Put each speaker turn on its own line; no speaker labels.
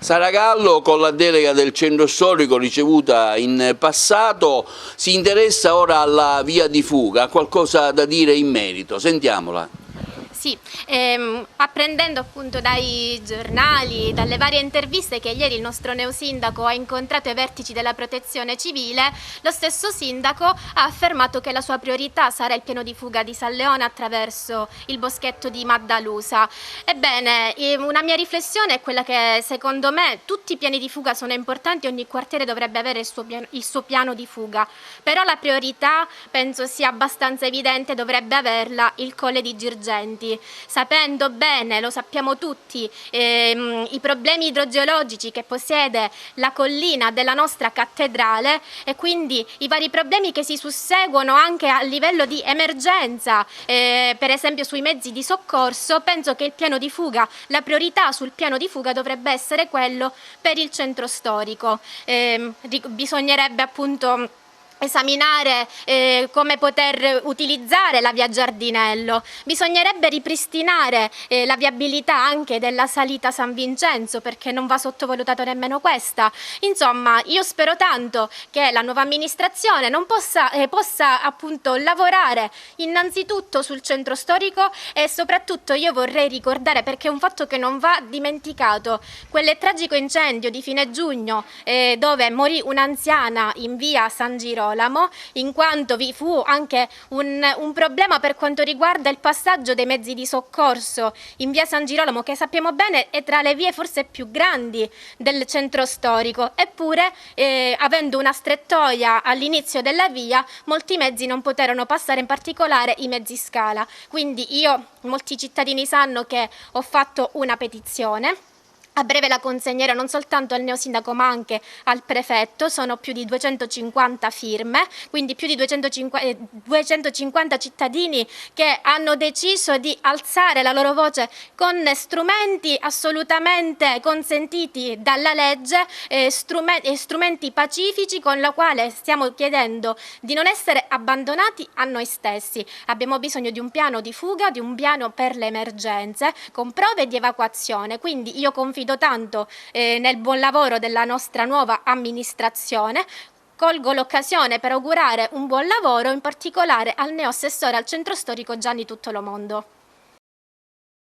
Saragallo, con la delega del centro storico ricevuta in passato, si interessa ora alla via di fuga. Ha qualcosa da dire in merito? Sentiamola.
Sì, apprendendo appunto dai giornali, dalle varie interviste che ieri il nostro neosindaco ha incontrato ai vertici della protezione civile, lo stesso sindaco ha affermato che la sua priorità sarà il piano di fuga di San Leone attraverso il boschetto di Maddalusa. Ebbene, una mia riflessione è quella che secondo me tutti i piani di fuga sono importanti, ogni quartiere dovrebbe avere il suo piano di fuga, però la priorità penso sia abbastanza evidente, dovrebbe averla il Colle di Girgenti. Sapendo bene, lo sappiamo tutti, i problemi idrogeologici che possiede la collina della nostra cattedrale e quindi i vari problemi che si susseguono anche a livello di emergenza, per esempio sui mezzi di soccorso, penso che il piano di fuga, la priorità sul piano di fuga dovrebbe essere quello per il centro storico. Bisognerebbe appunto esaminare come poter utilizzare la via Giardinello, bisognerebbe ripristinare la viabilità anche della salita San Vincenzo, perché non va sottovalutato nemmeno questa. Insomma, io spero tanto che la nuova amministrazione non possa appunto lavorare innanzitutto sul centro storico e soprattutto io vorrei ricordare, perché è un fatto che non va dimenticato, quel tragico incendio di fine giugno dove morì un'anziana in via San Girolamo, in quanto vi fu anche un problema per quanto riguarda il passaggio dei mezzi di soccorso in via San Girolamo, che sappiamo bene è tra le vie forse più grandi del centro storico, eppure avendo una strettoia all'inizio della via molti mezzi non poterono passare, in particolare i mezzi scala. Quindi molti cittadini sanno che ho fatto una petizione. A breve la consegnerò non soltanto al neosindaco ma anche al prefetto, sono più di 250 firme, quindi più di 250 cittadini che hanno deciso di alzare la loro voce con strumenti assolutamente consentiti dalla legge, strumenti pacifici con la quale stiamo chiedendo di non essere abbandonati a noi stessi. Abbiamo bisogno di un piano di fuga, di un piano per le emergenze con prove di evacuazione, quindi io confido tanto nel buon lavoro della nostra nuova amministrazione. Colgo l'occasione per augurare un buon lavoro, in particolare al neoassessore al centro storico Gianni Tuttolomondo.